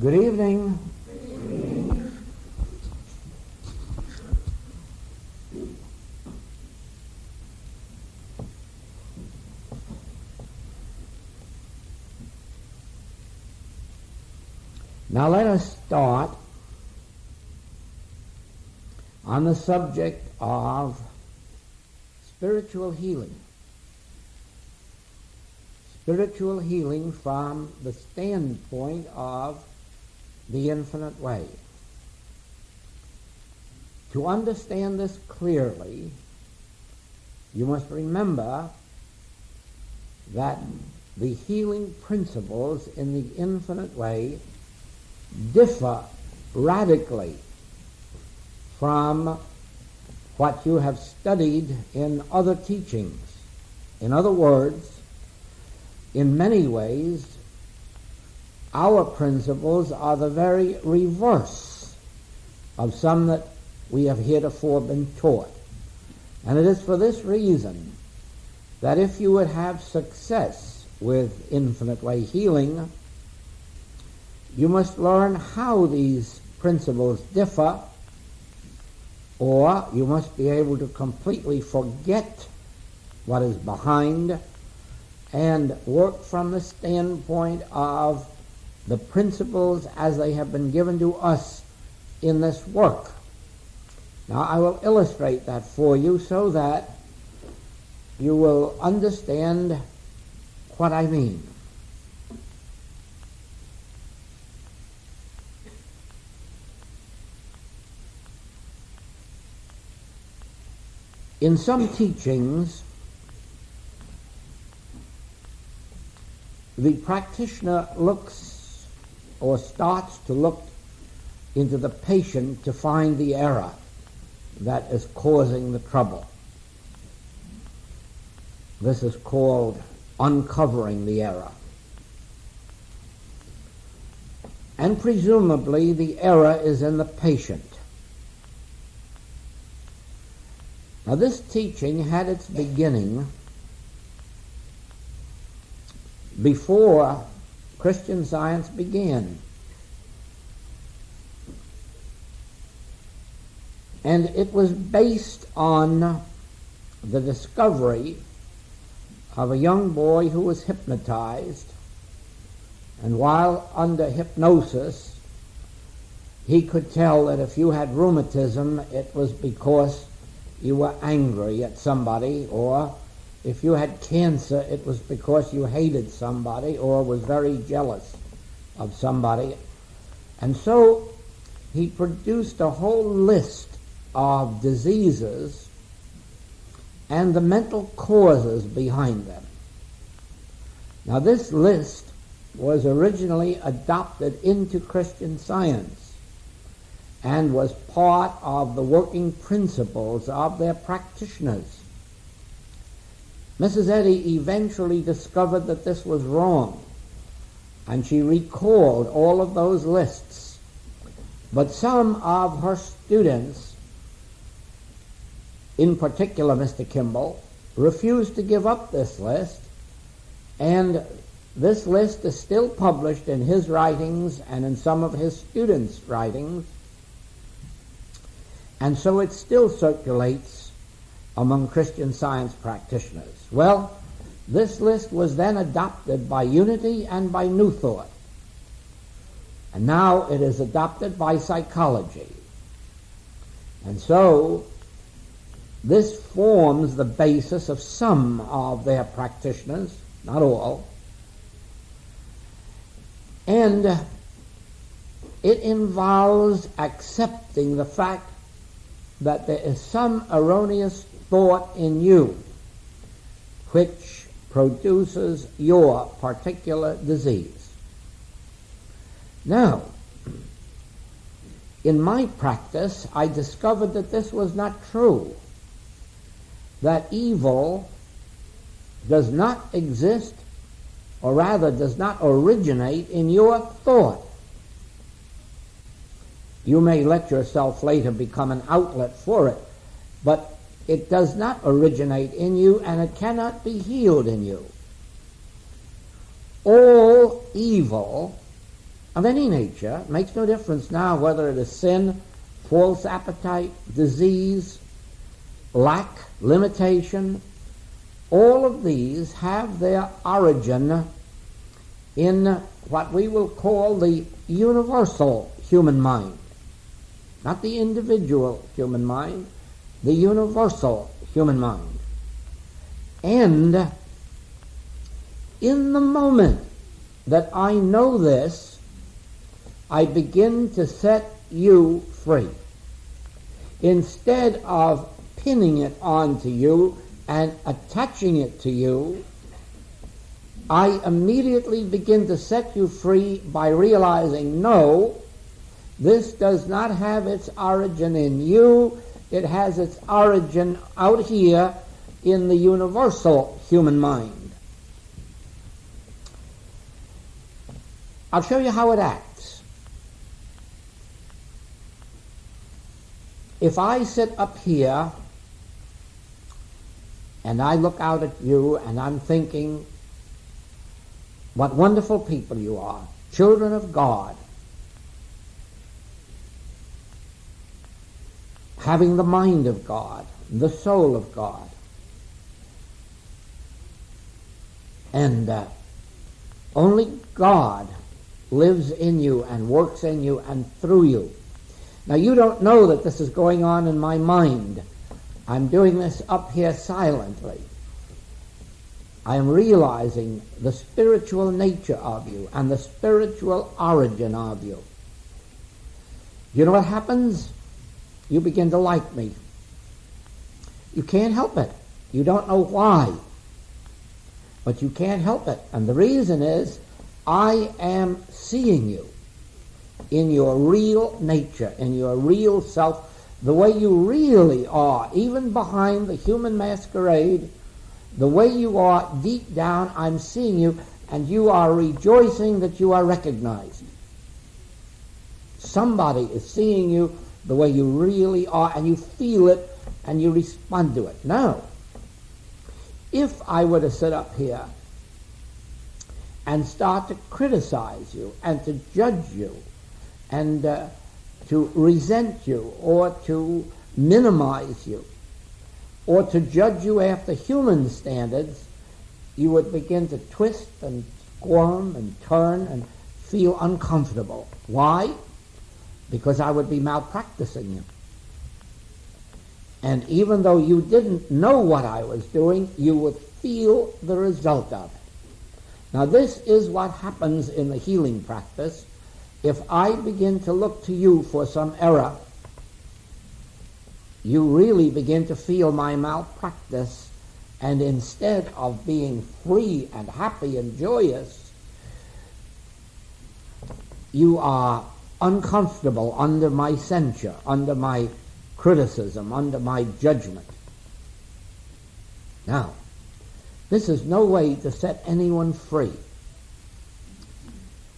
Good evening. Now let us start on the subject of spiritual healing. Spiritual healing from the standpoint of the infinite way. To understand this clearly, you must remember that the healing principles in the infinite way differ radically from what you have studied in other teachings. In other words, in many ways, our principles are the very reverse of some that we have heretofore been taught. And it is for this reason that if you would have success with infinite way healing, you must learn how these principles differ, or you must be able to completely forget what is behind and work from the standpoint of the principles as they have been given to us in this work. Now, I will illustrate that for you so that you will understand what I mean. In some teachings, the practitioner looks or starts to look into the patient to find the error that is causing the trouble. This is called uncovering the error. And presumably the error is in the patient. Now, this teaching had its beginning before Christian Science began. And it was based on the discovery of a young boy who was hypnotized, and while under hypnosis, he could tell that if you had rheumatism, it was because you were angry at somebody, or if you had cancer, it was because you hated somebody or was very jealous of somebody. And so he produced a whole list of diseases and the mental causes behind them. Now, this list was originally adopted into Christian Science and was part of the working principles of their practitioners. Mrs. Eddy eventually discovered that this was wrong, and she recalled all of those lists. But some of her students, in particular Mr. Kimball, refused to give up this list, and this list is still published in his writings and in some of his students' writings, and so it still circulates among Christian Science practitioners. Well, this list was then adopted by Unity and by New Thought, and now it is adopted by psychology. And so this forms the basis of some of their practitioners, not all, and it involves accepting the fact that there is some erroneous thought in you which produces your particular disease. Now, in my practice, I discovered that this was not true, that evil does not exist, or rather does not originate in your thought. You may let yourself later become an outlet for it, but it does not originate in you, and it cannot be healed in you. All evil of any nature. It makes no difference now whether it is sin, false appetite, disease, lack, limitation. All of these have their origin in what we will call the universal human mind. Not the individual human mind, the universal human mind. And in the moment that I know this, I begin to set you free. Instead of pinning it onto you and attaching it to you, I immediately begin to set you free by realizing, no, this does not have its origin in you. It has its origin out here in the universal human mind. I'll show you how it acts. If I sit up here and I look out at you and I'm thinking, what wonderful people you are, children of God, having the mind of God, the soul of God. And only God lives in you and works in you and through you. Now you don't know that this is going on in my mind. I'm doing this up here silently. I am realizing the spiritual nature of you and the spiritual origin of you. You know what happens? You begin to like me. You can't help it. You don't know why. But you can't help it. And the reason is, I am seeing you in your real nature, in your real self, the way you really are, even behind the human masquerade, the way you are deep down. I'm seeing you, and you are rejoicing that you are recognized. Somebody is seeing you the way you really are, and you feel it, and you respond to it. Now, if I were to sit up here and start to criticize you, and to judge you, and to resent you, or to minimize you, or to judge you after human standards, you would begin to twist and squirm and turn and feel uncomfortable. Why? Because I would be malpracticing you. And even though you didn't know what I was doing, you would feel the result of it. Now this is what happens in the healing practice. If I begin to look to you for some error, you really begin to feel my malpractice, and instead of being free and happy and joyous, you are uncomfortable under my censure, under my criticism, under my judgment. Now, this is no way to set anyone free.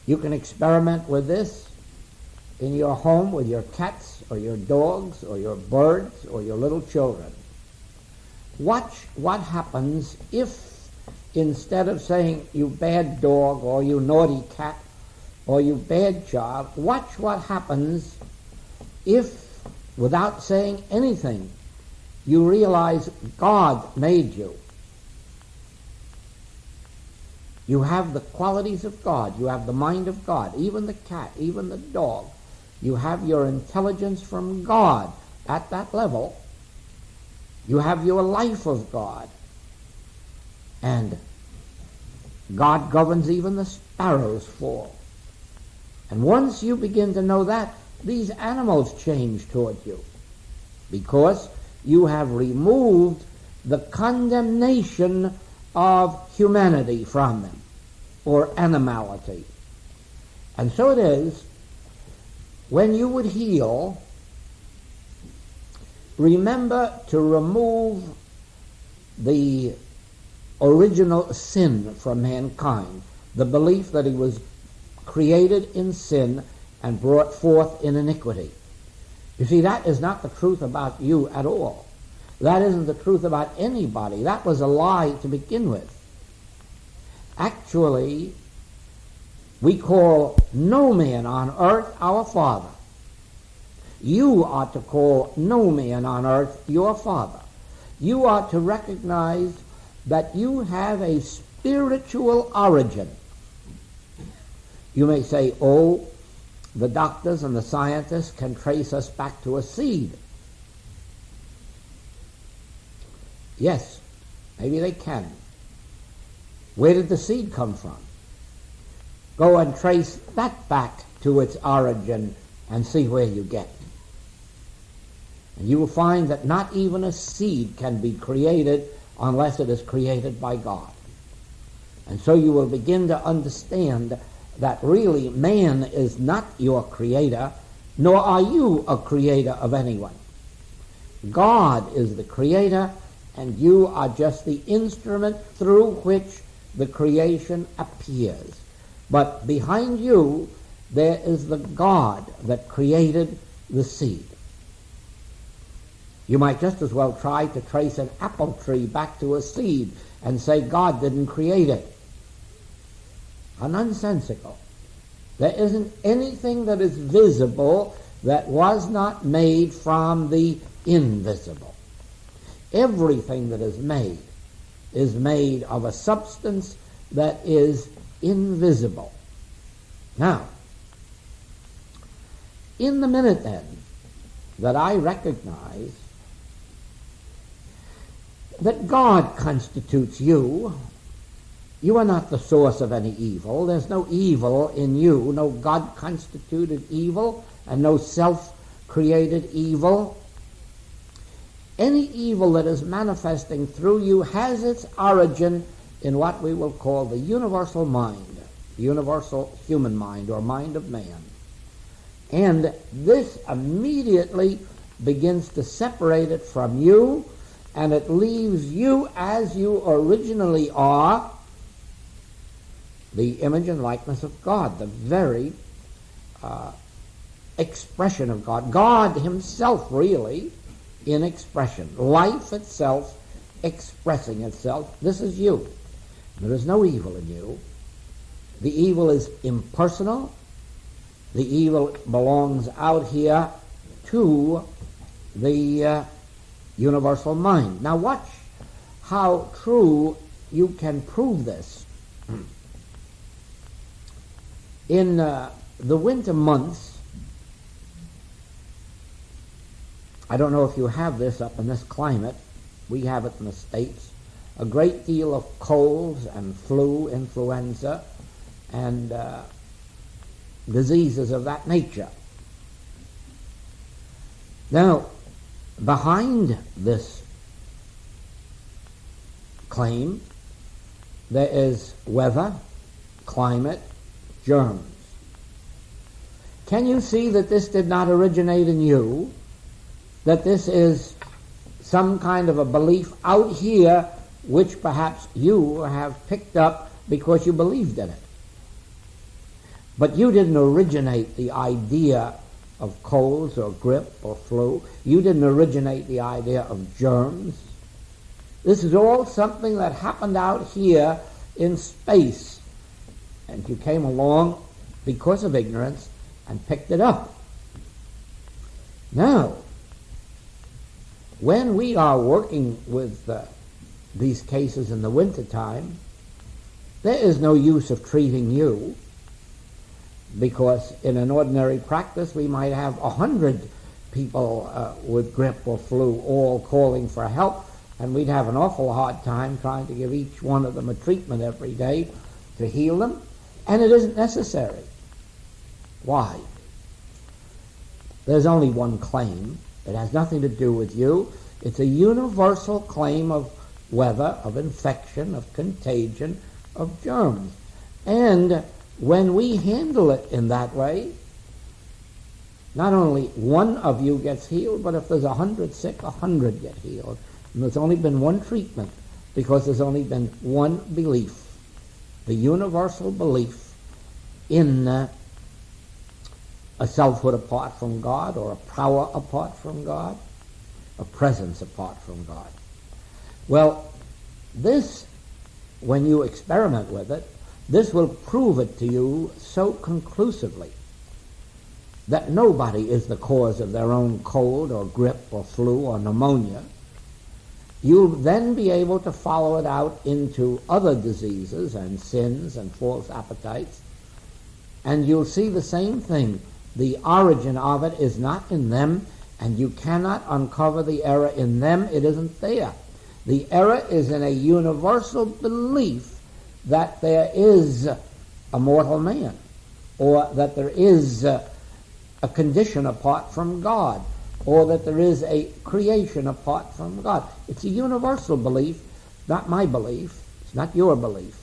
You can experiment with this in your home with your cats or your dogs or your birds or your little children. Watch what happens if, instead of saying, you bad dog or you naughty cat or you bad child, watch what happens if, without saying anything, you realize God made you. You have the qualities of God. You have the mind of God. Even the cat, even the dog. You have your intelligence from God at that level. You have your life of God. And God governs even the sparrow's fall. And once you begin to know that, these animals change toward you, because you have removed the condemnation of humanity from them, or animality. And so it is, when you would heal, remember to remove the original sin from mankind, the belief that he was created in sin and brought forth in iniquity. You see, that is not the truth about you at all. That isn't the truth about anybody. That was a lie to begin with. Actually, We call no man on earth our Father. You are to call no man on earth your Father. You are to recognize that you have a spiritual origin. You may say, oh, the doctors and the scientists can trace us back to a seed. Yes, maybe they can. Where did the seed come from? Go and trace that back to its origin and see where you get. And you will find that not even a seed can be created unless it is created by God. And so you will begin to understand that really man is not your creator, nor are you a creator of anyone. God is the creator, and you are just the instrument through which the creation appears. But behind you, there is the God that created the seed. You might just as well try to trace an apple tree back to a seed and say God didn't create it. How nonsensical. There isn't anything that is visible that was not made from the invisible. Everything that is made of a substance that is invisible. Now, in the minute then that I recognize that God constitutes you, you are not the source of any evil. There's no evil in you, no God-constituted evil, and no self-created evil. Any evil that is manifesting through you has its origin in what we will call the universal mind, the universal human mind, or mind of man. And this immediately begins to separate it from you, and it leaves you as you originally are, the image and likeness of God, the very expression of God. God himself really in expression. Life itself expressing itself. This is you. There is no evil in you. The evil is impersonal. The evil belongs out here to the universal mind. Now watch how true you can prove this. In the winter months, I don't know if you have this up in this climate, we have it in the States, a great deal of colds and flu, influenza, and diseases of that nature. Now, behind this claim, there is weather, climate, germs. Can you see that this did not originate in you? That this is some kind of a belief out here which perhaps you have picked up because you believed in it. But you didn't originate the idea of colds or grip or flu. You didn't originate the idea of germs. This is all something that happened out here in space. And you came along because of ignorance and picked it up. Now, when we are working with these cases in the wintertime, there is no use of treating you, because in an ordinary practice we might have 100 people with grip or flu all calling for help, and we'd have an awful hard time trying to give each one of them a treatment every day to heal them, and it isn't necessary. Why? There's only one claim. It has nothing to do with you. It's a universal claim of weather, of infection, of contagion, of germs. And when we handle it in that way, not only one of you gets healed, but if there's 100 sick, 100 get healed. And there's only been one treatment, because there's only been one belief, the universal belief in a selfhood apart from God, or a power apart from God, a presence apart from God. Well, this, when you experiment with it, This will prove it to you so conclusively that nobody is the cause of their own cold or grip or flu or pneumonia. You'll then be able to follow it out into other diseases and sins and false appetites, and you'll see the same thing. The origin of it is not in them, and you cannot uncover the error in them. It isn't there. The error is in a universal belief that there is a mortal man, or that there is a condition apart from God, or that there is a creation apart from God. It's a universal belief, not my belief. It's not your belief.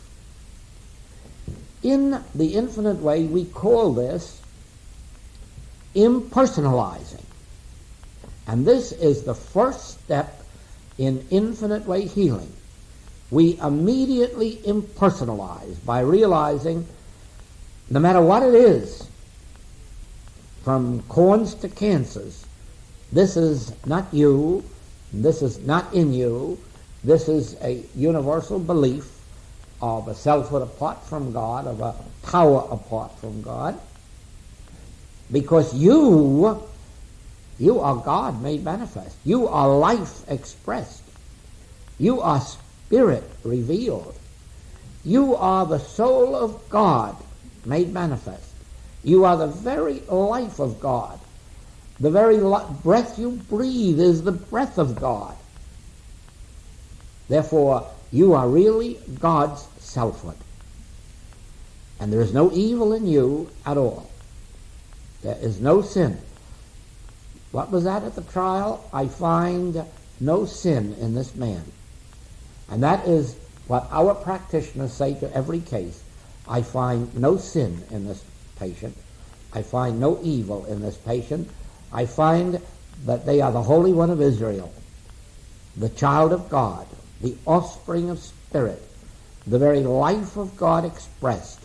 In the infinite way, we call this impersonalizing. And this is the first step in infinite way healing. We immediately impersonalize by realizing no matter what it is, from corns to cancers, this is not you, this is not in you, this is a universal belief of a selfhood apart from God, of a power apart from God, because you are God made manifest. You are life expressed. You are spirit revealed. You are the soul of God made manifest. You are the very life of God. The very breath you breathe is the breath of God. Therefore, you are really God's selfhood. And there is no evil in you at all. There is no sin. What was that at the trial? I find no sin in this man. And that is what our practitioners say to every case. I find no sin in this patient. I find no evil in this patient. I find that they are the Holy One of Israel, the child of God, the offspring of spirit, the very life of God expressed.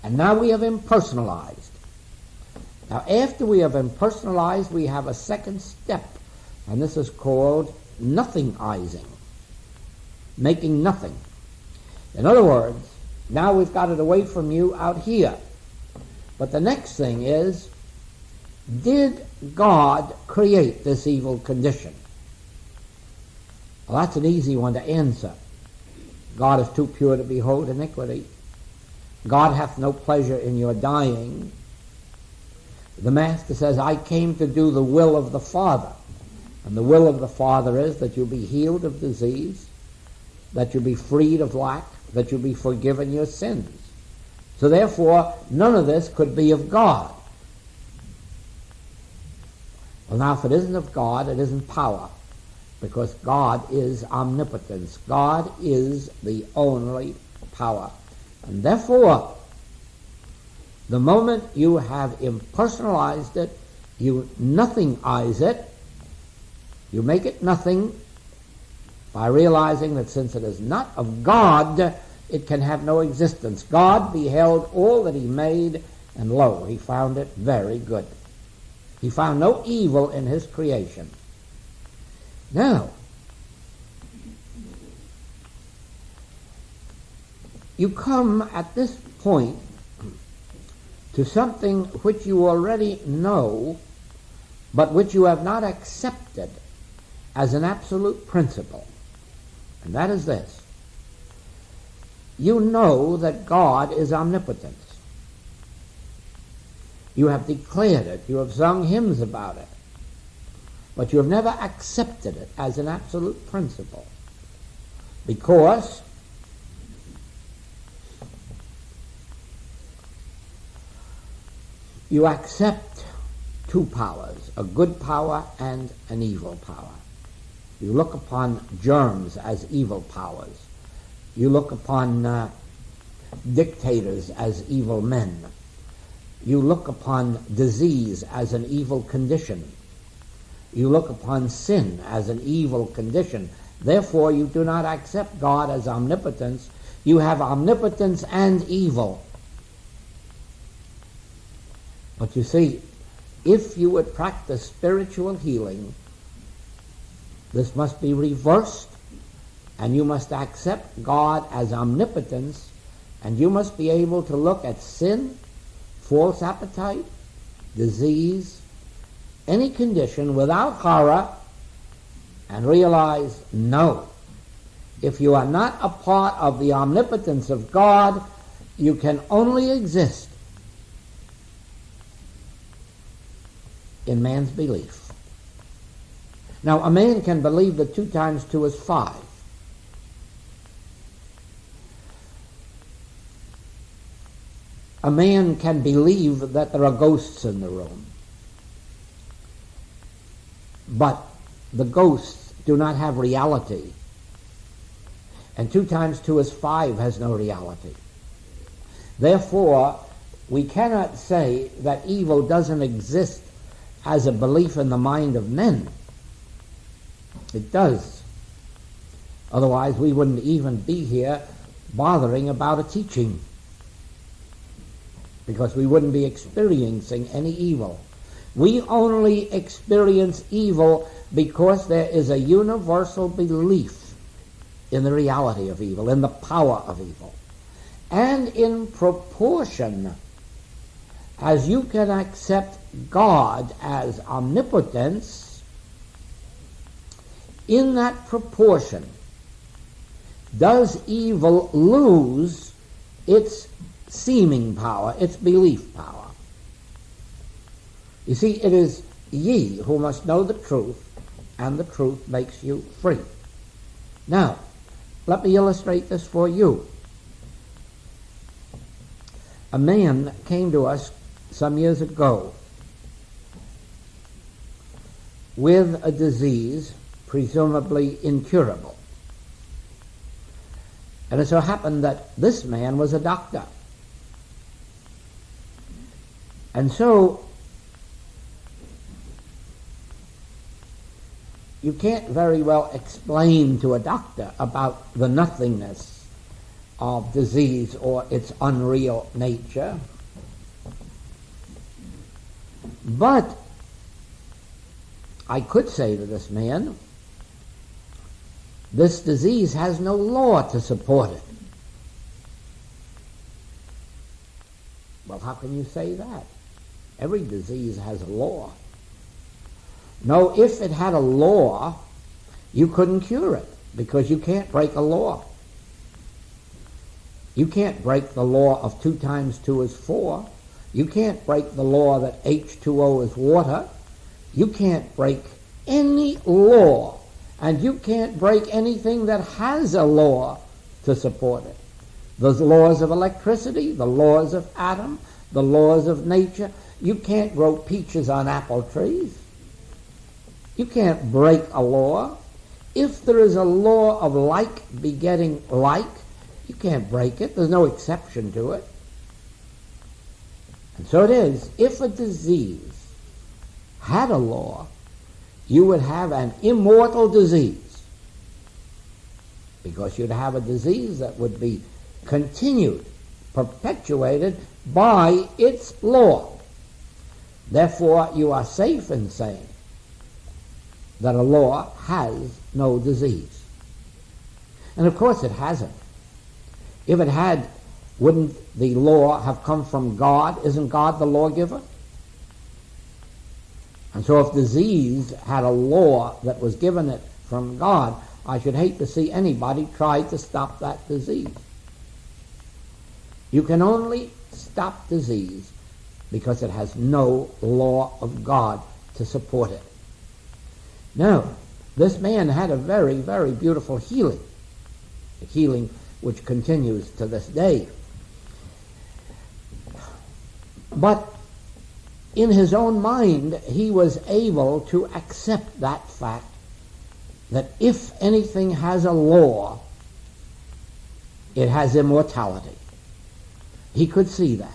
And now we have impersonalized. Now after we have impersonalized, we have a second step, and this is called nothingizing, making nothing. In other words, now we've got it away from you out here. But the next thing is, did God create this evil condition? Well, that's an easy one to answer. God is too pure to behold iniquity. God hath no pleasure in your dying. The Master says, I came to do the will of the Father. And the will of the Father is that you be healed of disease, that you be freed of lack, that you be forgiven your sins. So therefore, none of this could be of God. Well, now, if it isn't of God, it isn't power, because God is omnipotence. God is the only power. And therefore, the moment you have impersonalized it, you nothingize it, you make it nothing by realizing that since it is not of God, it can have no existence. God beheld all that he made, and lo, he found it very good. He found no evil in his creation. Now, you come at this point to something which you already know, but which you have not accepted as an absolute principle. And that is this. You know that God is omnipotent. You have declared it. You have sung hymns about it. But you have never accepted it as an absolute principle. Because you accept two powers, a good power and an evil power. You look upon germs as evil powers. You look upon dictators as evil men. You look upon disease as an evil condition. You look upon sin as an evil condition. Therefore, you do not accept God as omnipotence. You have omnipotence and evil. But you see, if you would practice spiritual healing, this must be reversed, and you must accept God as omnipotence And you must be able to look at sin, false appetite, disease, any condition without horror and realize, no, if you are not a part of the omnipotence of God, you can only exist in man's belief. Now, a man can believe that 2 times 2 is 5. A man can believe that there are ghosts in the room. But the ghosts do not have reality. And 2 times 2 is 5 has no reality. Therefore, we cannot say that evil doesn't exist as a belief in the mind of men. It does. Otherwise, we wouldn't even be here bothering about a teaching, because we wouldn't be experiencing any evil. We only experience evil because there is a universal belief in the reality of evil, in the power of evil. And in proportion as you can accept God as omnipotence, in that proportion does evil lose its seeming power, its belief power. You see, it is ye who must know the truth, and the truth makes you free. Now, let me illustrate this for you. A man came to us some years ago with a disease presumably incurable. And it so happened that this man was a doctor. And so you can't very well explain to a doctor about the nothingness of disease or its unreal nature. But I could say to this man, this disease has no law to support it. Well, how can you say that? Every disease has a law. No, if it had a law, you couldn't cure it, because you can't break a law. You can't break the law of 2 times 2 is 4. You can't break the law that H2O is water. You can't break any law, and you can't break anything that has a law to support it. The laws of electricity, the laws of atom, the laws of nature. You can't grow peaches on apple trees. You can't break a law. If there is a law of like begetting like, you can't break it. There's no exception to it. And so it is, if a disease had a law, you would have an immortal disease, because you'd have a disease that would be continued, perpetuated by its law. Therefore, you are safe in saying that a law has no disease. And of course it hasn't. If it had, wouldn't the law have come from God? Isn't God the lawgiver? And so if disease had a law that was given it from God, I should hate to see anybody try to stop that disease. You can only stop disease because it has no law of God to support it. Now, this man had a very, very beautiful healing, a healing which continues to this day. But in his own mind, he was able to accept that fact that if anything has a law, it has immortality. He could see that.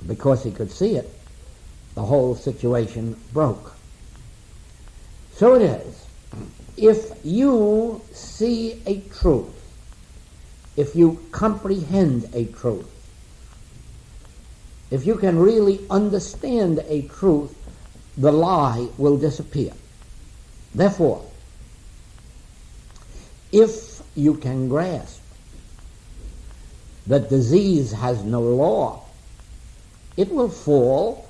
Because he could see it, the whole situation broke. So it is. If you see a truth, if you comprehend a truth, if you can really understand a truth, the lie will disappear. Therefore, if you can grasp that disease has no law, it will fall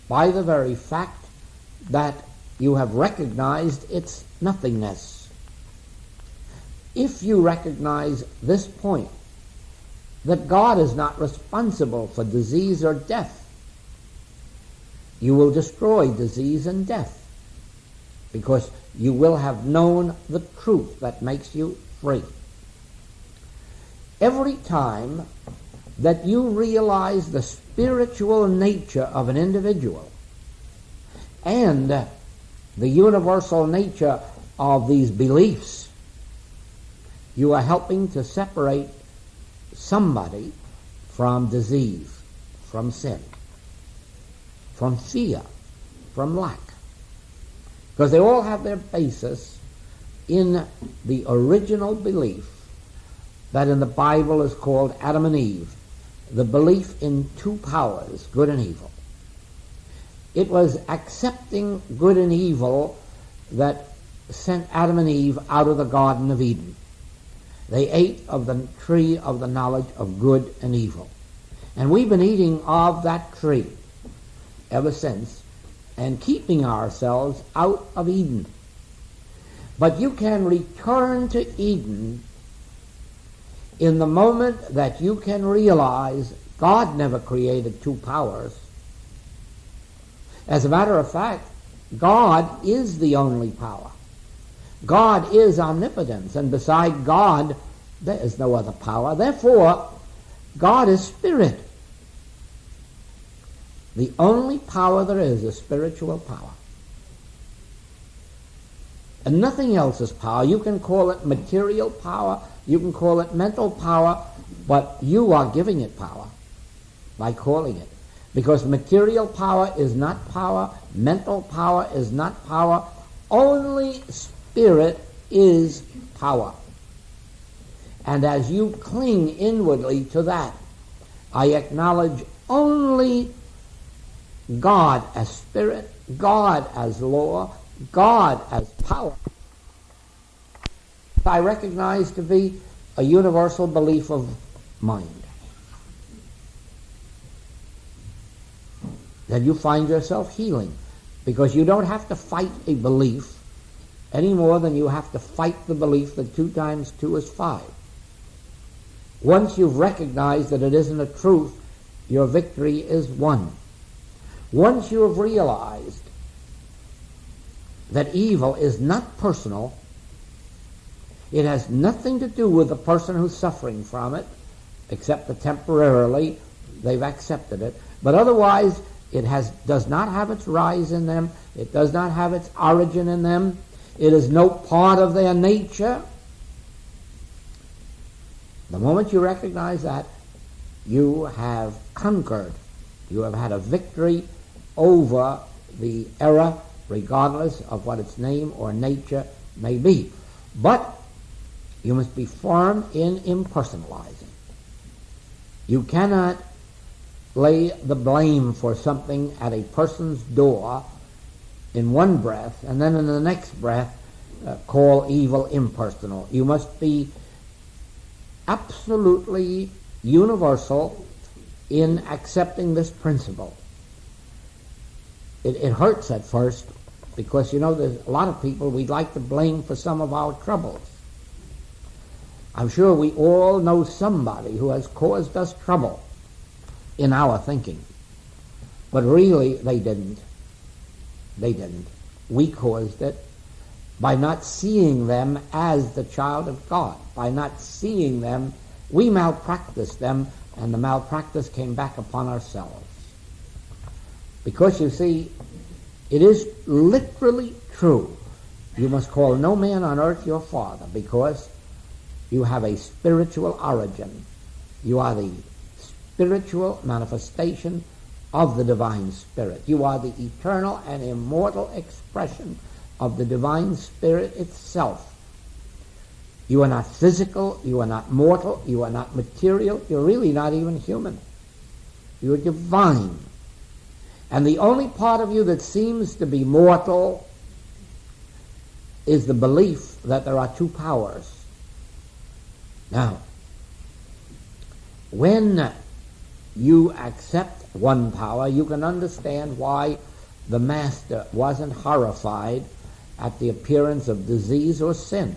by the very fact that you have recognized its nothingness. If you recognize this point, that God is not responsible for disease or death, you will destroy disease and death, because you will have known the truth that makes you free. Every time that you realize the spiritual nature of an individual and the universal nature of these beliefs, you are helping to separate somebody from disease, from sin, from fear, from lack. Because they all have their basis in the original belief that in the Bible is called Adam and Eve, the belief in two powers, good and evil. It was accepting good and evil that sent Adam and Eve out of the Garden of Eden. They ate of the tree of the knowledge of good and evil. And we've been eating of that tree ever since and keeping ourselves out of Eden. But you can return to Eden in the moment that you can realize God never created two powers. As a matter of fact, God is the only power. God is omnipotence, and beside God, there is no other power. Therefore, God is spirit. The only power there is spiritual power. And nothing else is power. You can call it material power, you can call it mental power, but you are giving it power by calling it. Because material power is not power, mental power is not power, only spirit is power. And as you cling inwardly to that, I acknowledge only God as spirit, God as law, God as power. I recognize to be a universal belief of mind. Then you find yourself healing, because you don't have to fight a belief any more than you have to fight the belief that 2 times 2 is 5. Once you've recognized that it isn't a truth, your victory is won. Once you have realized that evil is not personal, it has nothing to do with the person who's suffering from it, except that temporarily they've accepted it, but otherwise it does not have its rise in them, it does not have its origin in them, it is no part of their nature. The moment you recognize that, you have conquered. You have had a victory over the error, regardless of what its name or nature may be. But you must be firm in impersonalizing. You cannot lay the blame for something at a person's door in one breath and then in the next breath call evil impersonal. You must be absolutely universal in accepting this principle. It hurts at first because, there's a lot of people we'd like to blame for some of our troubles. I'm sure we all know somebody who has caused us trouble in our thinking. But really, they didn't. They didn't. We caused it by not seeing them as the child of God. By not seeing them, we malpracticed them, and the malpractice came back upon ourselves. Because, you see, it is literally true. You must call no man on earth your father, because you have a spiritual origin. You are the spiritual manifestation of the divine spirit. You are the eternal and immortal expression of the divine spirit itself. You are not physical, you are not mortal, you are not material, you're really not even human. You're divine. And the only part of you that seems to be mortal is the belief that there are two powers. Now, when you accept one power, you can understand why the master wasn't horrified at the appearance of disease or sin.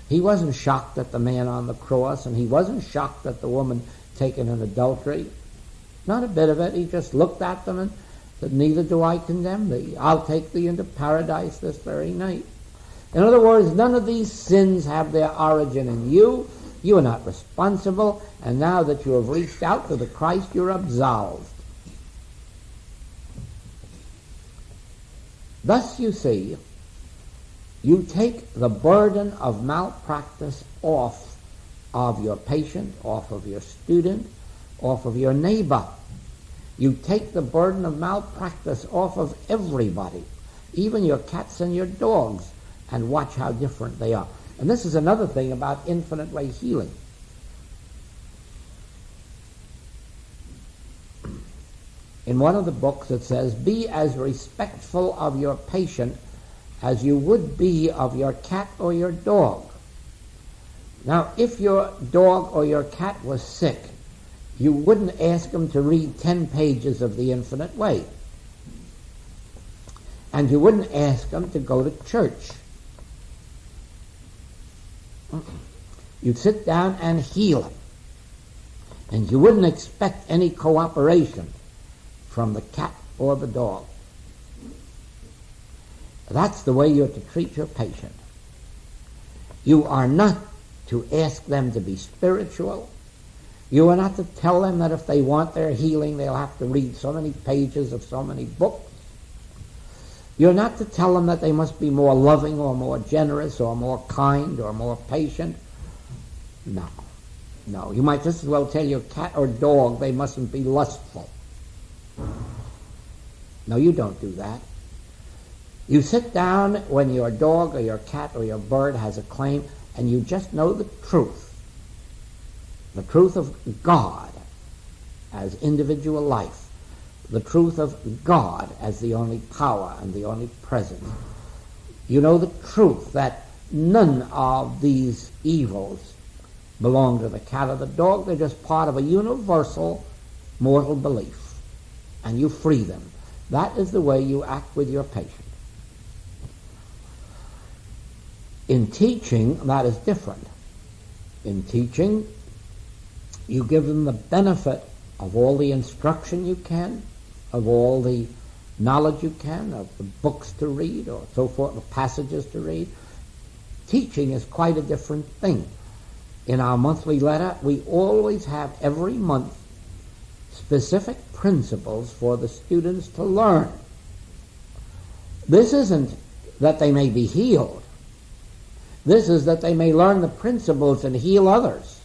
He wasn't shocked at the man on the cross, and he wasn't shocked at the woman taken in adultery. Not a bit of it. He just looked at them and said, neither do I condemn thee. I'll take thee into paradise this very night. In other words, none of these sins have their origin in you. You are not responsible, and now that you have reached out to the Christ, you're absolved. Thus, you see, you take the burden of malpractice off of your patient, off of your student, off of your neighbor. You take the burden of malpractice off of everybody, even your cats and your dogs, and watch how different they are. And this is another thing about infinite way healing. In one of the books it says, be as respectful of your patient as you would be of your cat or your dog. Now, if your dog or your cat was sick, you wouldn't ask them to read 10 pages of the infinite way. And you wouldn't ask them to go to church. You'd sit down and heal them. And you wouldn't expect any cooperation from the cat or the dog. That's the way you're to treat your patient. You are not to ask them to be spiritual. You are not to tell them that if they want their healing, they'll have to read so many pages of so many books. You're not to tell them that they must be more loving or more generous or more kind or more patient. No. No. You might just as well tell your cat or dog they mustn't be lustful. No, you don't do that. You sit down when your dog or your cat or your bird has a claim and you just know the truth of God as individual life, the truth of God as the only power and the only presence. You know the truth that none of these evils belong to the cat or the dog. They're just part of a universal mortal belief. And you free them. That is the way you act with your patient. In teaching, that is different. In teaching, you give them the benefit of all the instruction you can, of all the knowledge you can, of the books to read, or so forth, the passages to read. Teaching is quite a different thing. In our monthly letter, we always have every month specific principles for the students to learn. This isn't that they may be healed. This is that they may learn the principles and heal others.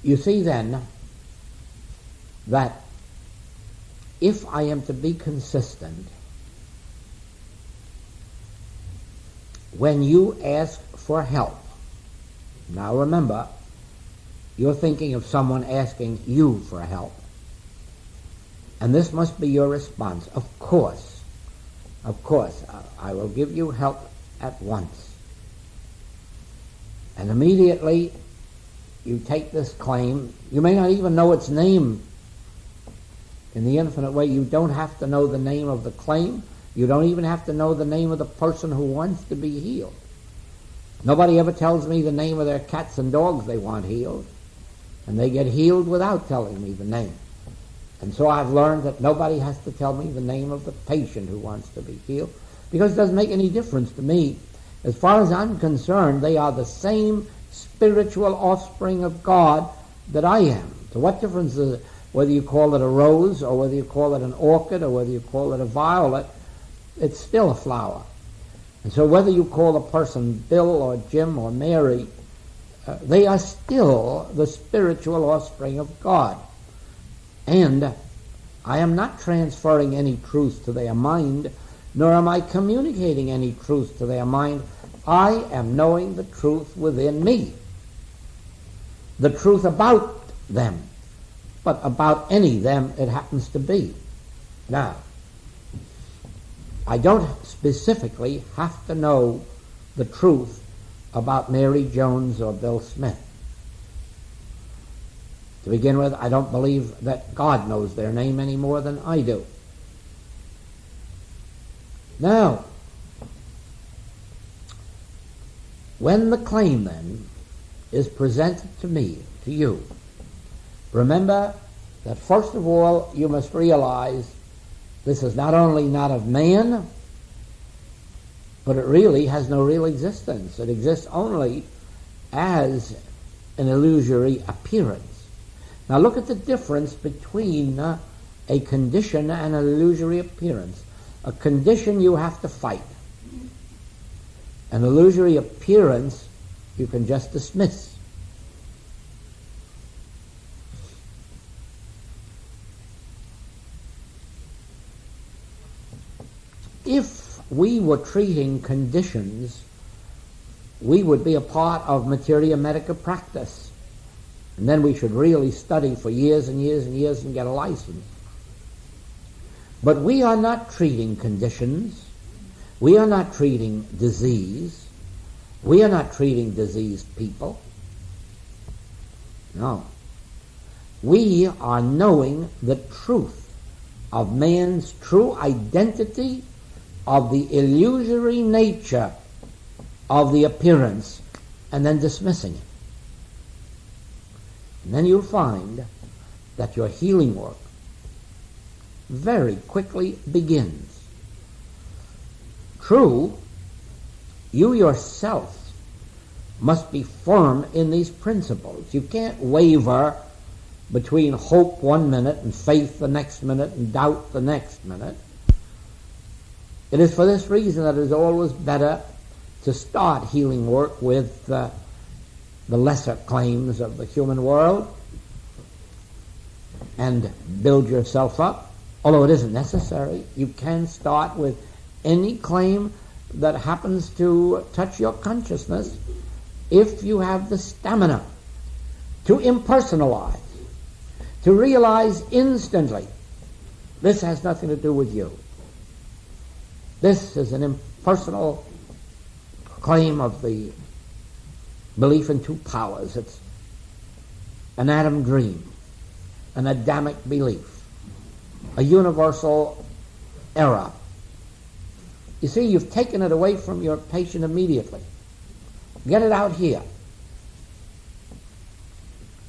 You see then that if I am to be consistent, when you ask for help, now remember, you're thinking of someone asking you for help. And this must be your response. Of course, I will give you help at once. And immediately you take this claim. You may not even know its name. In the infinite way, you don't have to know the name of the claim. You don't even have to know the name of the person who wants to be healed. Nobody ever tells me the name of their cats and dogs they want healed. And they get healed without telling me the name. And so I've learned that nobody has to tell me the name of the patient who wants to be healed, because it doesn't make any difference to me. As far as I'm concerned, they are the same spiritual offspring of God that I am. So what difference is it whether you call it a rose or whether you call it an orchid or whether you call it a violet? It's still a flower. And so whether you call a person Bill or Jim or Mary, they are still the spiritual offspring of God. And I am not transferring any truth to their mind, nor am I communicating any truth to their mind. I am knowing the truth within me, the truth about them, but about any them it happens to be. Now, I don't specifically have to know the truth about Mary Jones or Bill Smith. To begin with, I don't believe that God knows their name any more than I do. Now, when the claim then is presented to me, to you, remember that first of all you must realize this is not only not of man, but it really has no real existence. It exists only as an illusory appearance. Now look at the difference between a condition and an illusory appearance. A condition you have to fight. An illusory appearance you can just dismiss. If we were treating conditions, we would be a part of materia medica practice. And then we should really study for years and years and years and get a license. But we are not treating conditions. We are not treating disease. We are not treating diseased people. No. We are knowing the truth of man's true identity, of the illusory nature of the appearance, and then dismissing it. And then you'll find that your healing work very quickly begins. True, you yourself must be firm in these principles. You can't waver between hope one minute and faith the next minute and doubt the next minute. It is for this reason that it is always better to start healing work with the lesser claims of the human world and build yourself up. Although it isn't necessary, you can start with any claim that happens to touch your consciousness if you have the stamina to impersonalize, to realize instantly this has nothing to do with you. This is an impersonal claim of the belief in two powers. It's an Adam dream, an Adamic belief, a universal error. You see, you've taken it away from your patient immediately. Get it out here.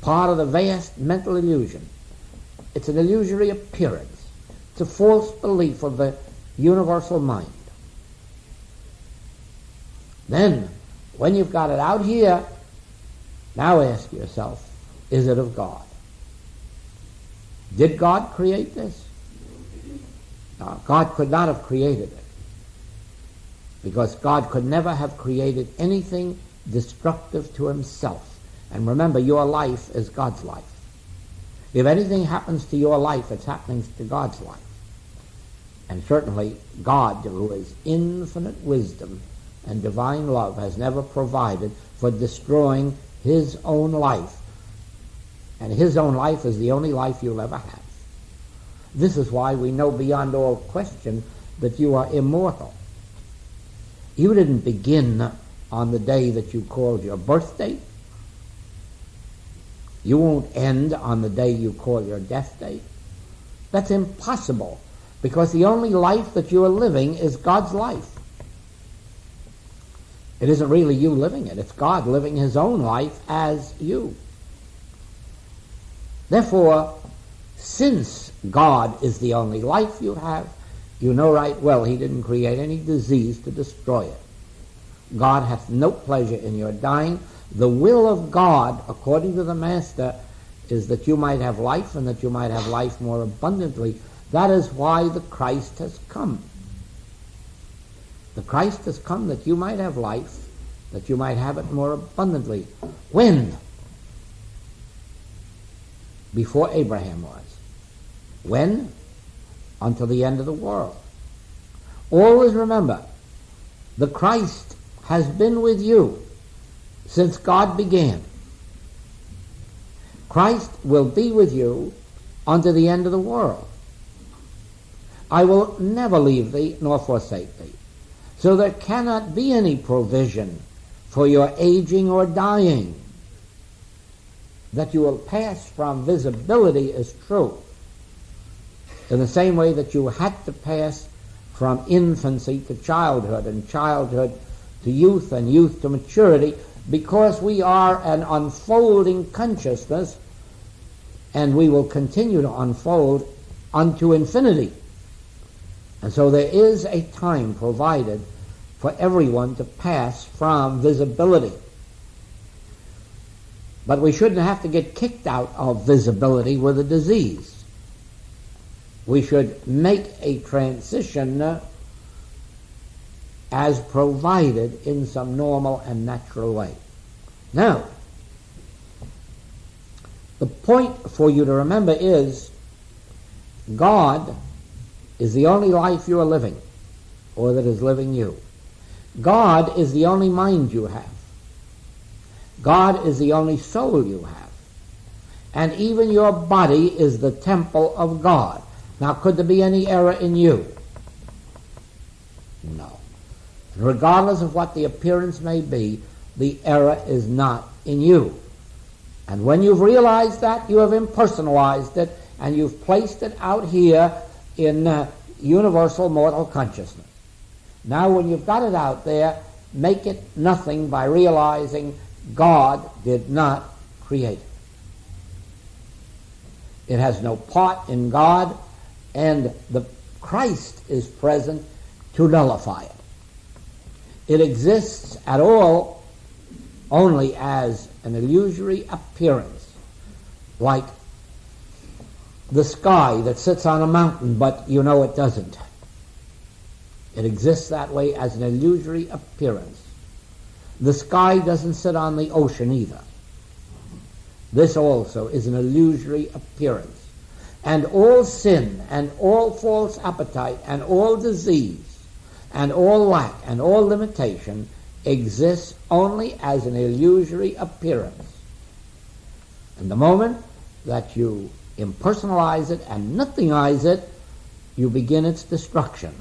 Part of the vast mental illusion. It's an illusory appearance. It's a false belief of the universal mind. Then, when you've got it out here, now ask yourself, is it of God? Did God create this? No, God could not have created it, because God could never have created anything destructive to himself. And remember, your life is God's life. If anything happens to your life, it's happening to God's life. And certainly God, who is infinite wisdom and divine love, has never provided for destroying his own life. And his own life is the only life you'll ever have. This is why we know beyond all question that you are immortal. You didn't begin on the day that you called your birthday. You won't end on the day you call your death date. That's impossible, because the only life that you are living is God's life. It isn't really you living it. It's God living his own life as you. Therefore, since God is the only life you have, you know right well he didn't create any disease to destroy it. God hath no pleasure in your dying. The will of God, according to the Master, is that you might have life, and that you might have life more abundantly. That is why the Christ has come. The Christ has come that you might have life, that you might have it more abundantly. When? Before Abraham was. When? Until the end of the world. Always remember, the Christ has been with you since God began. Christ will be with you unto the end of the world. I will never leave thee nor forsake thee. So there cannot be any provision for your aging or dying. That you will pass from visibility is true, in the same way that you had to pass from infancy to childhood, and childhood to youth, and youth to maturity, because we are an unfolding consciousness, and we will continue to unfold unto infinity. And so there is a time provided for everyone to pass from visibility. But we shouldn't have to get kicked out of visibility with a disease. We should make a transition as provided in some normal and natural way. Now, the point for you to remember is God is the only life you are living, or that is living you. God is the only mind you have. God is the only soul you have. And even your body is the temple of God. Now, could there be any error in you? No. Regardless of what the appearance may be, the error is not in you. And when you've realized that, you have impersonalized it, and you've placed it out here in universal mortal consciousness. Now, when you've got it out there, make it nothing by realizing God did not create it. It has no part in God, and the Christ is present to nullify it. It exists at all only as an illusory appearance, like the sky that sits on a mountain, but you know it doesn't. It exists that way as an illusory appearance. The sky doesn't sit on the ocean either. This also is an illusory appearance. And all sin and all false appetite and all disease and all lack and all limitation exists only as an illusory appearance. And the moment that you impersonalize it and nothingize it, you begin its destruction.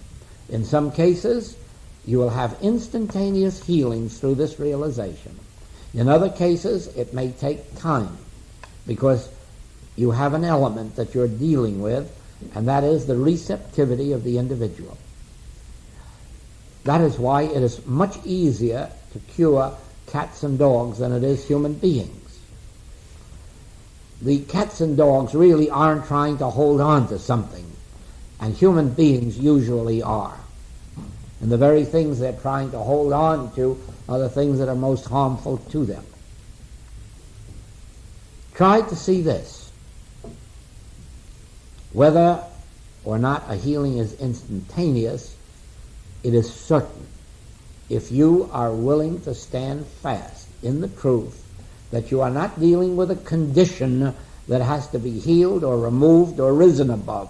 In some cases, you will have instantaneous healings through this realization. In other cases, it may take time, because you have an element that you're dealing with, and that is the receptivity of the individual. That is why it is much easier to cure cats and dogs than it is human beings. The cats and dogs really aren't trying to hold on to something, and human beings usually are. And the very things they're trying to hold on to are the things that are most harmful to them. Try to see this. Whether or not a healing is instantaneous, it is certain, if you are willing to stand fast in the truth that you are not dealing with a condition that has to be healed or removed or risen above.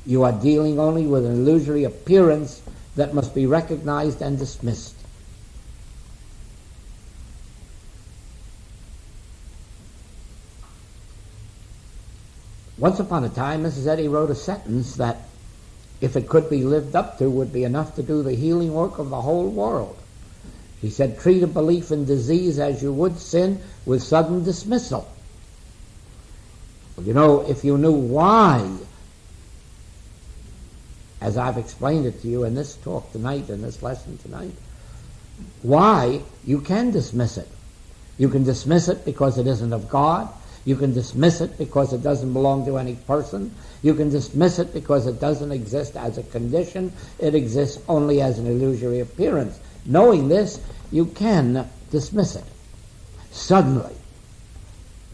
You are dealing only with an illusory appearance that must be recognized and dismissed. Once upon a time, Mrs. Eddy wrote a sentence that, if it could be lived up to, would be enough to do the healing work of the whole world. She said, treat a belief in disease as you would sin, with sudden dismissal. Well, you know, if you knew why, as I've explained it to you in this talk tonight, in this lesson tonight, why, you can dismiss it. You can dismiss it because it isn't of God. You can dismiss it because it doesn't belong to any person. You can dismiss it because it doesn't exist as a condition. It exists only as an illusory appearance. Knowing this, you can dismiss it suddenly,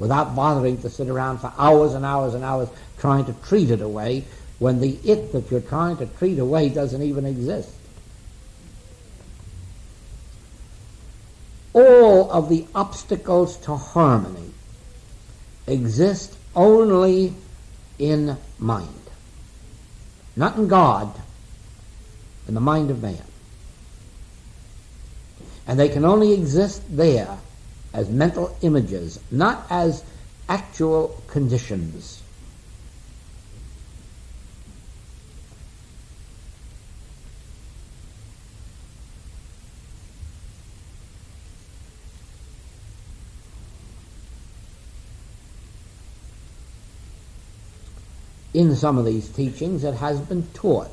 without bothering to sit around for hours and hours and hours trying to treat it away, when the it that you're trying to treat away doesn't even exist. All of the obstacles to harmony exist only in mind. Not in God, in the mind of man. And they can only exist there as mental images, not as actual conditions. in some of these teachings it has been taught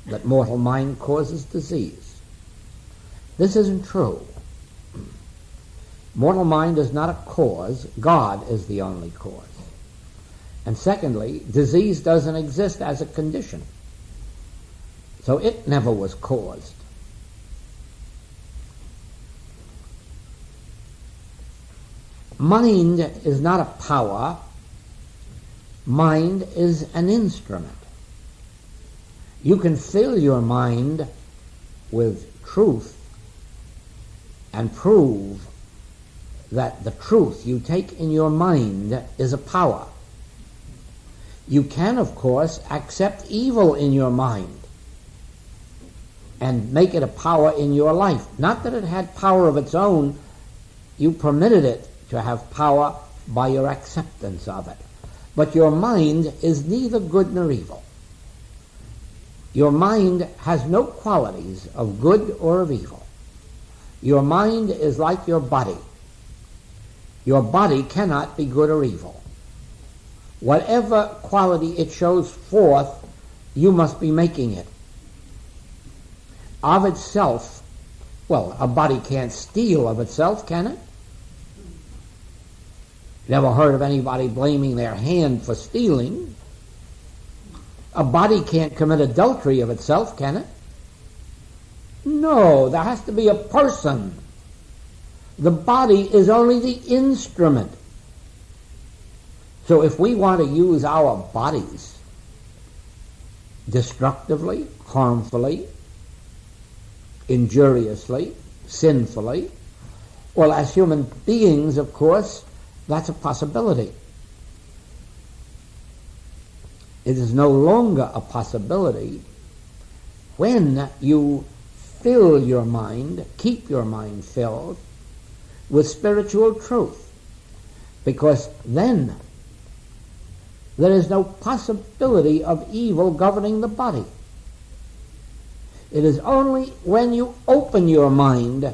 that mortal mind causes disease. This isn't true. Mortal mind is not a cause. God is the only cause. And secondly, disease doesn't exist as a condition. So it never was caused. Mind is not a power. Mind is an instrument. You can fill your mind with truth and prove that the truth you take in your mind is a power. You can, of course, accept evil in your mind and make it a power in your life. Not that it had power of its own. You permitted it to have power by your acceptance of it. But your mind is neither good nor evil. Your mind has no qualities of good or of evil. Your mind is like your body. Your body cannot be good or evil. Whatever quality it shows forth, you must be making it. Of itself, well, a body can't steal of itself, can it? Never heard of anybody blaming their hand for stealing. A body can't commit adultery of itself, can it? No, there has to be a person. The body is only the instrument. So if we want to use our bodies destructively, harmfully, injuriously, sinfully, well, as human beings, of course, that's a possibility. It is no longer a possibility when you fill your mind, keep your mind filled with spiritual truth, because then there is no possibility of evil governing the body. It is only when you open your mind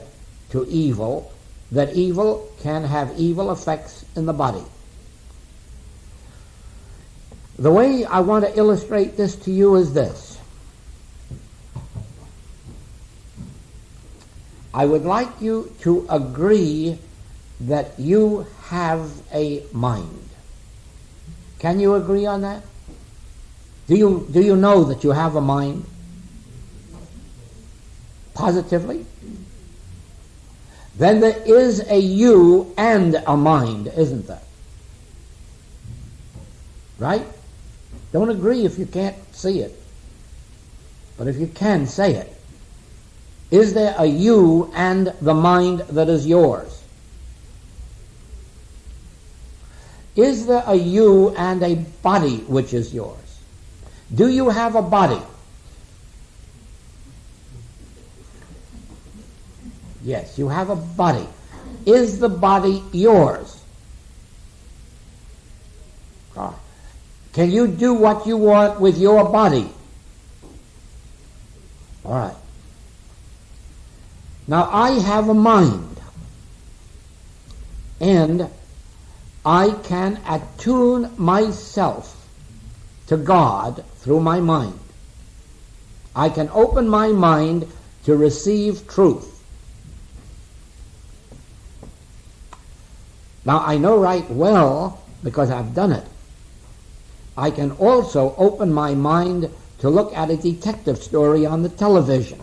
to evil that evil can have evil effects in the body. The way I want to illustrate this to you is this. I would like you to agree that you have a mind. Can you agree on that? Do you know that you have a mind? Positively? Then there is a you and a mind, isn't there? Right? Don't agree if you can't see it. But if you can, say it. Is there a you and the mind that is yours? Is there a you and a body which is yours? Do you have a body? Yes, you have a body. Is the body yours? Can you do what you want with your body? All right. Now, I have a mind, and I can attune myself to God through my mind. I can open my mind to receive truth. Now, I know right well, because I've done it, I can also open my mind to look at a detective story on the television.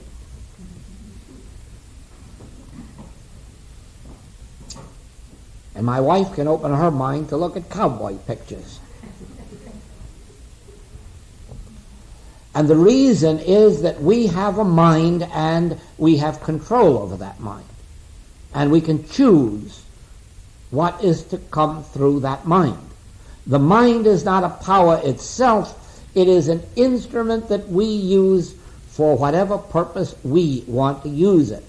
And my wife can open her mind to look at cowboy pictures. And the reason is that we have a mind and we have control over that mind. And we can choose what is to come through that mind. The mind is not a power itself. It is an instrument that we use for whatever purpose we want to use it.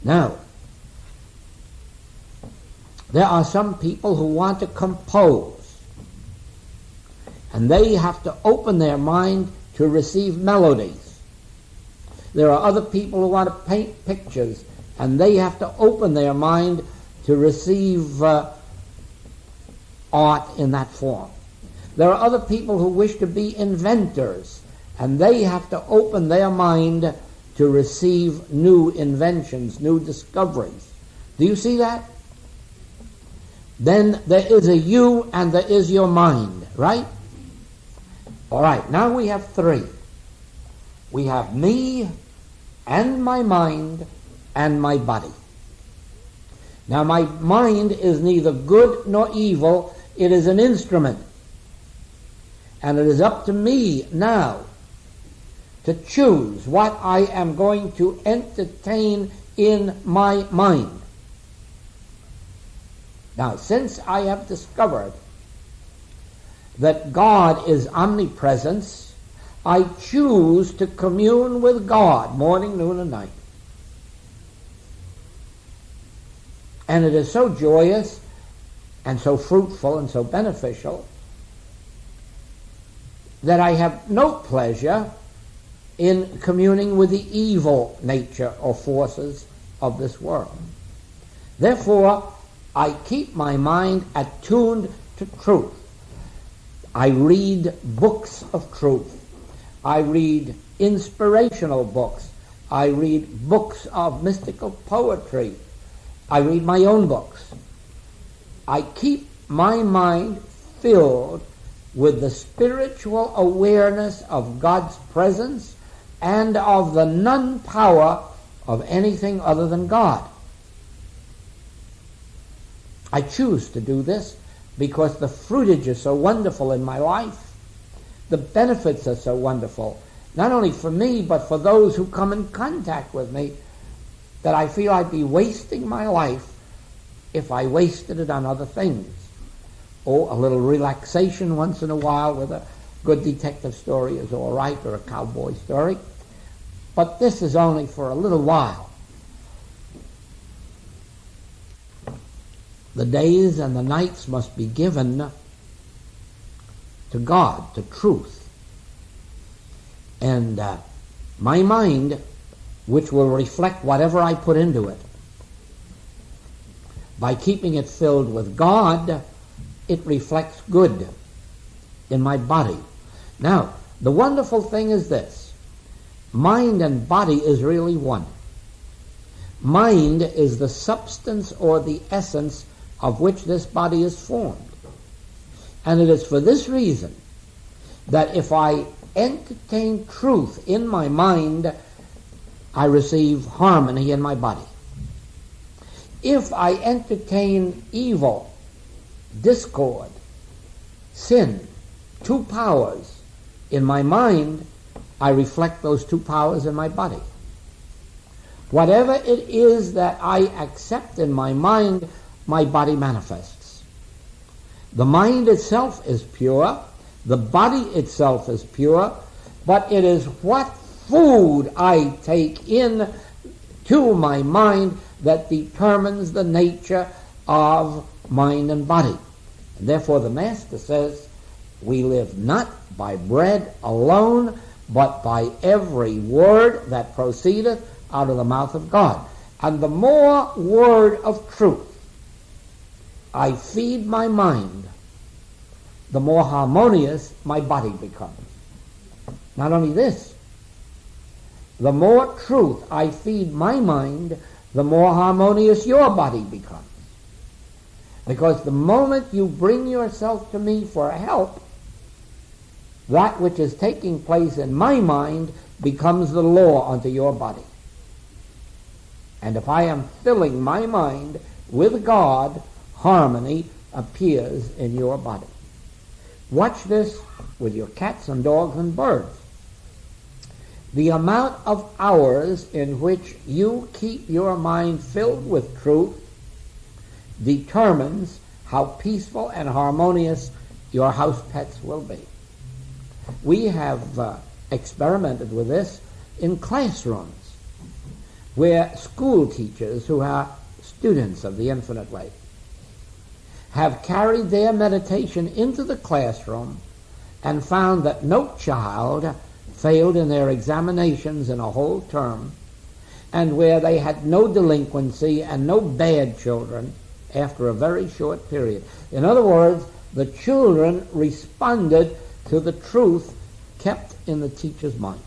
Now, there are some people who want to compose, and they have to open their mind to receive melodies. There are other people who want to paint pictures, and they have to open their mind to receive art in that form. There are other people who wish to be inventors, and they have to open their mind to receive new inventions, new discoveries. Do you see that? Then there is a you and there is your mind, right? All right, now we have three. We have me and my mind and my body. Now my mind is neither good nor evil. It is an instrument. And it is up to me now to choose what I am going to entertain in my mind. Now, since I have discovered that God is omnipresence, I choose to commune with God morning, noon, and night. And it is so joyous and so fruitful and so beneficial that I have no pleasure in communing with the evil nature or forces of this world. Therefore, I keep my mind attuned to truth. I read books of truth. I read inspirational books. I read books of mystical poetry. I read my own books. I keep my mind filled with the spiritual awareness of God's presence and of the non-power of anything other than God. I choose to do this because the fruitage is so wonderful in my life. The benefits are so wonderful, not only for me, but for those who come in contact with me, that I feel I'd be wasting my life if I wasted it on other things. Oh, a little relaxation once in a while with a good detective story is all right, or a cowboy story. But this is only for a little while. The days and the nights must be given to God, to truth. And my mind, which will reflect whatever I put into it, by keeping it filled with God, it reflects good in my body. Now, the wonderful thing is this. Mind and body is really one. Mind is the substance or the essence of which this body is formed. And it is for this reason that if I entertain truth in my mind, I receive harmony in my body. If I entertain evil, discord, sin, two powers in my mind, I reflect those two powers in my body. Whatever it is that I accept in my mind, my body manifests. The mind itself is pure, the body itself is pure, but it is what food I take in to my mind that determines the nature of mind and body. And therefore the Master says, we live not by bread alone, but by every word that proceedeth out of the mouth of God. And the more word of truth I feed my mind, the more harmonious my body becomes. Not only this, the more truth I feed my mind, the more harmonious your body becomes. Because the moment you bring yourself to me for help, that which is taking place in my mind becomes the law unto your body. And if I am filling my mind with God, harmony appears in your body. Watch this with your cats and dogs and birds. The amount of hours in which you keep your mind filled with truth determines how peaceful and harmonious your house pets will be. We have experimented with this in classrooms where school teachers who are students of the infinite way have carried their meditation into the classroom and found that no child failed in their examinations in a whole term, and where they had no delinquency and no bad children after a very short period. In other words, the children responded to the truth kept in the teacher's mind.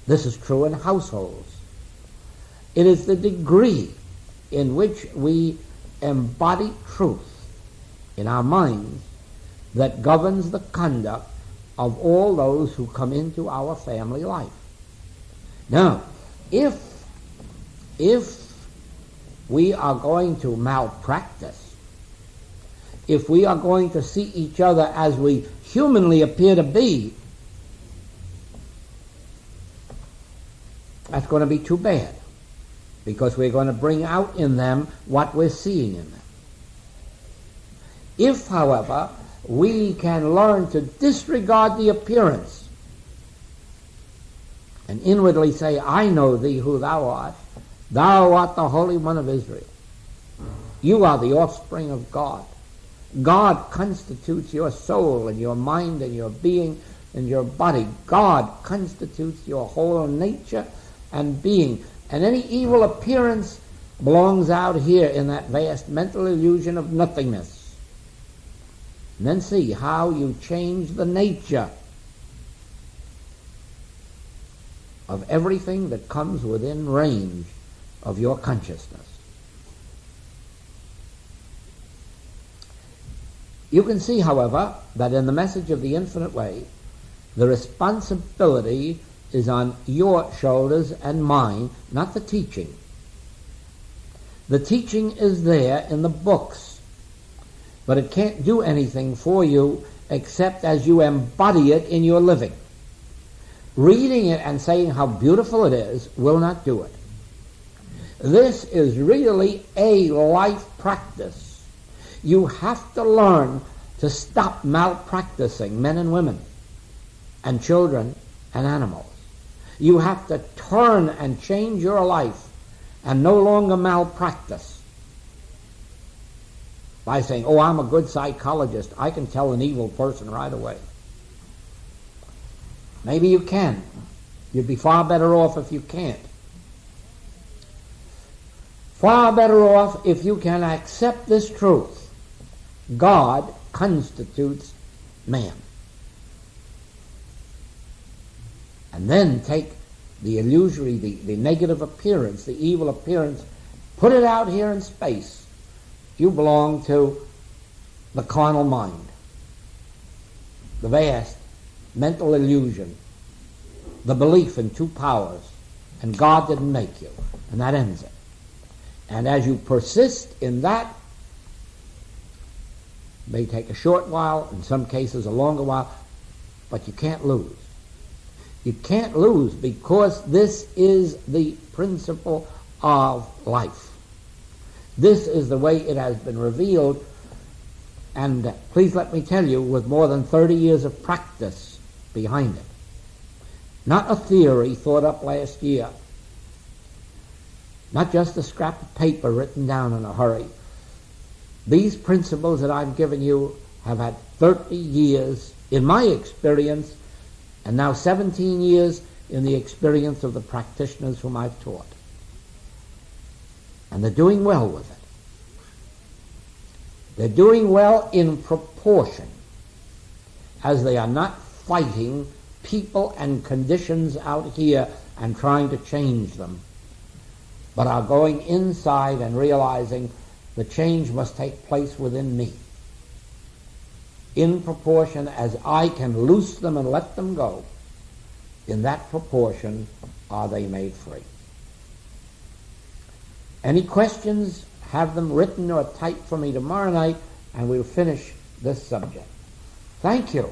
This is true in households. It is the degree in which we embody truth in our minds that governs the conduct of all those who come into our family life. Now, if we are going to malpractice, if we are going to see each other as we humanly appear to be, that's going to be too bad, because we're going to bring out in them what we're seeing in them. If, however, we can learn to disregard the appearance and inwardly say, I know thee who thou art. Thou art the Holy One of Israel. You are the offspring of God. God constitutes your soul and your mind and your being and your body. God constitutes your whole nature and being. And any evil appearance belongs out here in that vast mental illusion of nothingness. And then see how you change the nature of everything that comes within range of your consciousness. You can see, however, that in the message of the infinite way, the responsibility is on your shoulders and mine, not the teaching. The teaching is there in the books, but it can't do anything for you except as you embody it in your living. Reading it and saying how beautiful it is will not do it. This is really a life practice. You have to learn to stop malpracticing men and women and children and animals. You have to turn and change your life and no longer malpractice by saying, oh, I'm a good psychologist. I can tell an evil person right away. Maybe you can. You'd be far better off if you can't. Far better off if you can accept this truth. God constitutes man. And then take the illusory, the negative appearance, the evil appearance, put it out here in space. You belong to the carnal mind, the vast mental illusion, the belief in two powers, and God didn't make you, and that ends it. And as you persist in that, it may take a short while, in some cases a longer while, but you can't lose. You can't lose because this is the principle of life. This is the way it has been revealed, and please let me tell you, with more than 30 years of practice behind it. Not a theory thought up last year. Not just a scrap of paper written down in a hurry. These principles that I've given you have had 30 years in my experience, and now 17 years in the experience of the practitioners whom I've taught. And they're doing well with it. They're doing well in proportion, as they are not fighting people and conditions out here and trying to change them, but are going inside and realizing the change must take place within me. In proportion as I can loose them and let them go, in that proportion are they made free. Any questions, have them written or typed for me tomorrow night, and we'll finish this subject. Thank you.